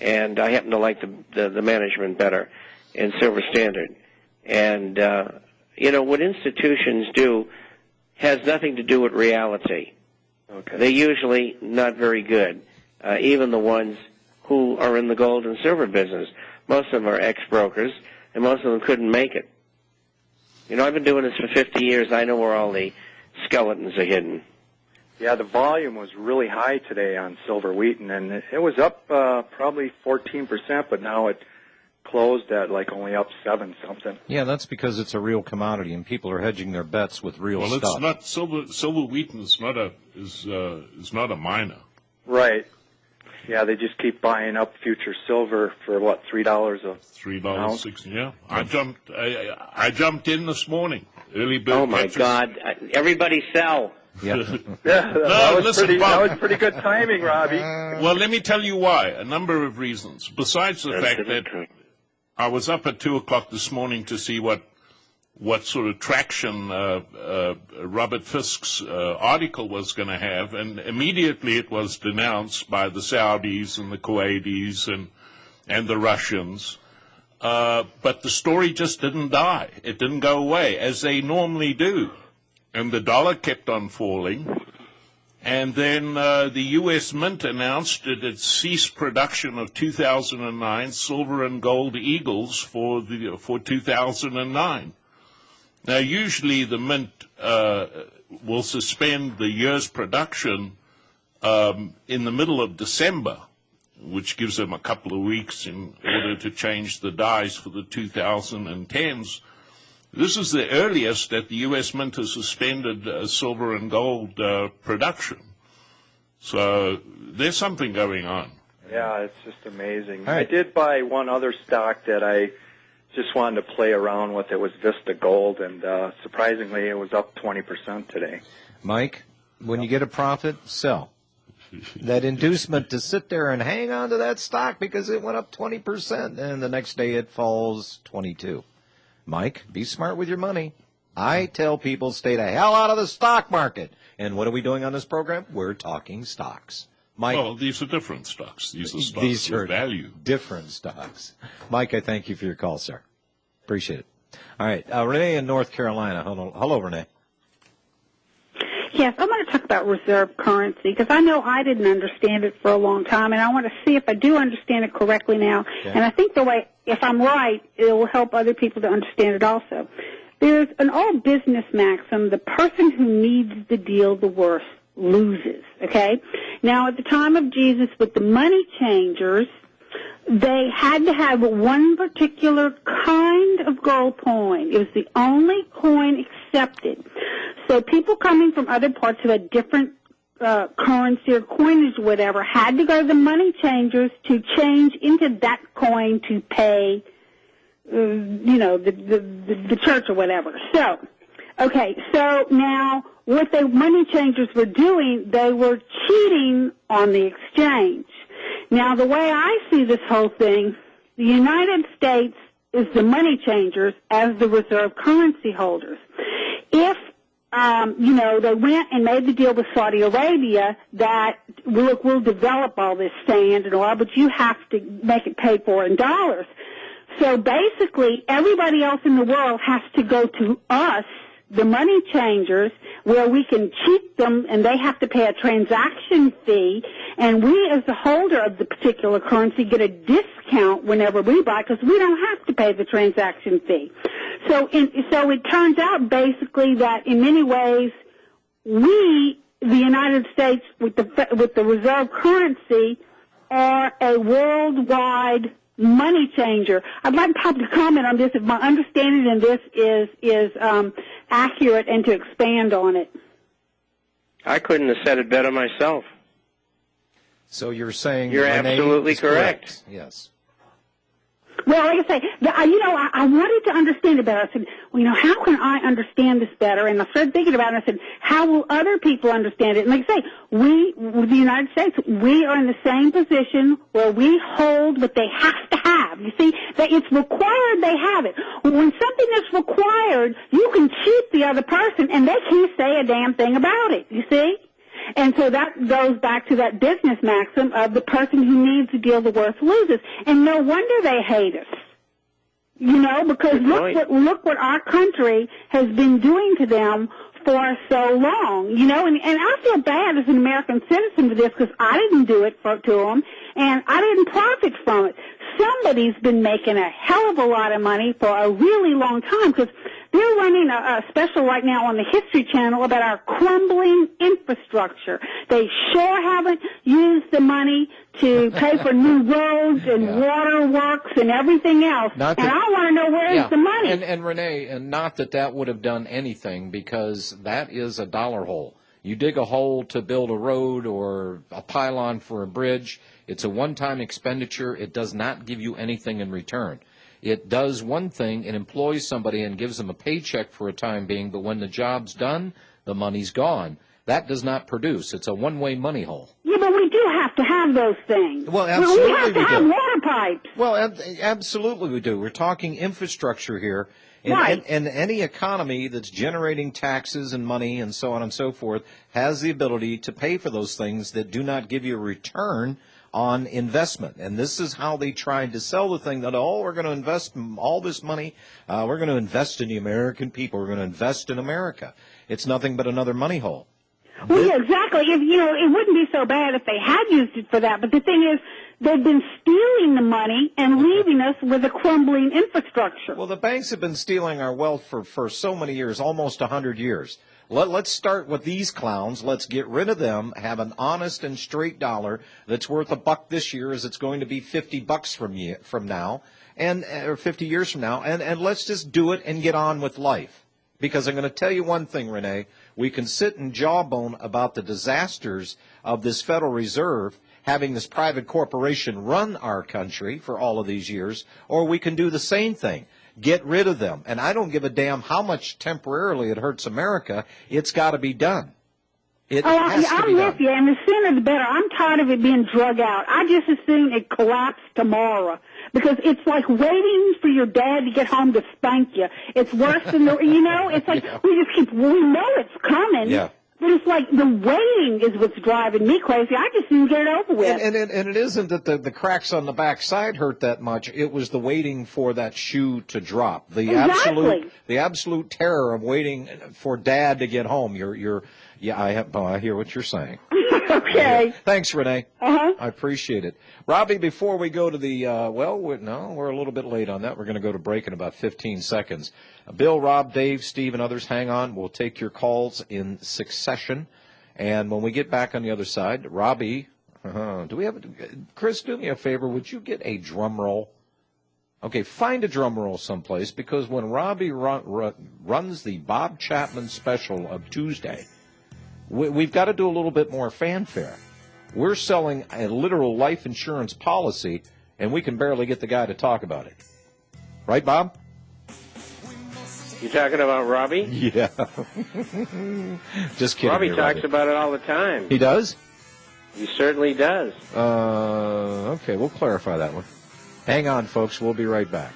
and I happen to like the management better in Silver Standard. And, what institutions do has nothing to do with reality. Okay. They're usually not very good, even the ones who are in the gold and silver business. Most of them are ex-brokers, and most of them couldn't make it. I've been doing this for 50 years. I know where all the skeletons are hidden. Yeah, the volume was really high today on Silver Wheaton, and it was up probably 14%, but now it closed at like only up 7-something. Yeah, that's because it's a real commodity, and people are hedging their bets with real stuff. Well, it's not Silver Wheaton is not a miner. Right. Yeah, they just keep buying up future silver for what, $3 a $3.60. Yeah, I jumped in this morning. Early bird. Oh my God! Everybody sell. Yeah. that was pretty good timing, Robbie. Well, let me tell you why. A number of reasons. Besides the fact that I was up at 2:00 this morning to see what sort of traction Robert Fisk's article was going to have, and immediately it was denounced by the Saudis and the Kuwaitis and the Russians. But the story just didn't die. It didn't go away, as they normally do. And the dollar kept on falling. And then the U.S. Mint announced that it ceased production of 2009 silver and gold eagles for 2009. Now, usually the Mint will suspend the year's production in the middle of December, which gives them a couple of weeks in order to change the dies for the 2010s. This is the earliest that the U.S. Mint has suspended silver and gold production. So there's something going on. Yeah, it's just amazing. Right. I did buy one other stock that I just wanted to play around with. It was Vista Gold, and surprisingly, it was up 20% today. Mike, when you get a profit, sell. That inducement to sit there and hang on to that stock because it went up 20%, and the next day it falls 22%. Mike, be smart with your money. I tell people stay the hell out of the stock market. And what are we doing on this program? We're talking stocks. Mike, well, these are different stocks. These are stocks with value. Different stocks. Mike, I thank you for your call, sir. Appreciate it. All right, Renee in North Carolina. Hello, Renee. Yes, I want to talk about reserve currency because I know I didn't understand it for a long time, and I want to see if I do understand it correctly now. Okay. And I think if I'm right, it will help other people to understand it also. There's an old business maxim, the person who needs the deal the worst loses, okay? Now, at the time of Jesus with the money changers, they had to have one particular kind of gold coin. It was the only coin accepted. So people coming from other parts who had different currency or coinage or whatever had to go to the money changers to change into that coin to pay, the church or whatever. So, okay, so now what the money changers were doing, they were cheating on the exchange. Now, the way I see this whole thing, the United States is the money changers as the reserve currency holders. If, they went and made the deal with Saudi Arabia that, look, we'll develop all this sand and oil, but you have to make it paid for in dollars. So basically, everybody else in the world has to go to us, the money changers, where we can cheat them, and they have to pay a transaction fee, and we, as the holder of the particular currency, get a discount whenever we buy because we don't have to pay the transaction fee. So it turns out basically that in many ways we, the United States, with the reserve currency, are a worldwide money changer. I'd like Bob to comment on this if my understanding in this is accurate and to expand on it. I couldn't have said it better myself. So you're saying you're Renee absolutely correct. Yes. Well, like I say, I wanted to understand it better. I said, how can I understand this better? And I started thinking about it, and I said, how will other people understand it? And like I say, we, with the United States, we are in the same position where we hold what they have to have. You see, that it's required they have it. When something is required, you can cheat the other person, and they can't say a damn thing about it, you see? And so that goes back to that business maxim of the person who needs a deal the worst loses. And no wonder they hate us. You know, because look what our country has been doing to them for so long, you know, and I feel bad as an American citizen for this because I didn't do it to them, and I didn't profit from it. Somebody's been making a hell of a lot of money for a really long time because they're running a special right now on the History Channel about our crumbling infrastructure. They sure haven't used the money to pay for new roads and waterworks and everything else. And I want to know where's the money. And Renee, and not that would have done anything, because that is a dollar hole. You dig a hole to build a road or a pylon for a bridge. It's a one-time expenditure. It does not give you anything in return. It does one thing, it employs somebody and gives them a paycheck for a time being, but when the job's done, the money's gone. That does not produce. It's a one-way money hole. Yeah, but we do have to have those things. Well, absolutely we have to have water pipes. Well, absolutely we do. We're talking infrastructure here. Right. And any economy that's generating taxes and money and so on and so forth has the ability to pay for those things that do not give you a return on investment. And this is how they tried to sell the thing, that, we're going to invest all this money. We're going to invest in the American people. We're going to invest in America. It's nothing but another money hole. Well, yeah, exactly. If, you know, it wouldn't be so bad if they had used it for that. But the thing is, they've been stealing the money and leaving us with a crumbling infrastructure. Well, the banks have been stealing our wealth for so many years, almost 100 years. Let's start with these clowns. Let's get rid of them, have an honest and straight dollar that's worth $1 this year as it's going to be $50 from now, or 50 years from now, and let's just do it and get on with life. Because I'm going to tell you one thing, Renee, we can sit and jawbone about the disasters of this Federal Reserve having this private corporation run our country for all of these years, or we can do the same thing. Get rid of them. And I don't give a damn how much temporarily it hurts America. It's got to be done. I'm with you, and the sooner the better. I'm tired of it being drug out. I just assume it collapsed tomorrow because it's like waiting for your dad to get home to spank you. It's worse than it's like we know it's coming. Yeah. But it's like the waiting is what's driving me crazy. I just need to get it over with. And it isn't that the cracks on the backside hurt that much. It was the waiting for that shoe to drop. The absolute terror of waiting for Dad to get home. I hear what you're saying. Okay. Thanks, Renee. Uh-huh. I appreciate it. Robbie, before we go to the, we're a little bit late on that. We're going to go to break in about 15 seconds. Bill, Rob, Dave, Steve, and others, hang on. We'll take your calls in succession. And when we get back on the other side, Robbie, Chris, do me a favor. Would you get a drum roll? Okay, find a drum roll someplace, because when Robbie runs the Bob Chapman special of Tuesday, we've got to do a little bit more fanfare. We're selling a literal life insurance policy, and we can barely get the guy to talk about it. Right, Bob? You talking about Robbie? Yeah. Just kidding. Robbie talks about it all the time. He does? He certainly does. Okay, we'll clarify that one. Hang on, folks. We'll be right back.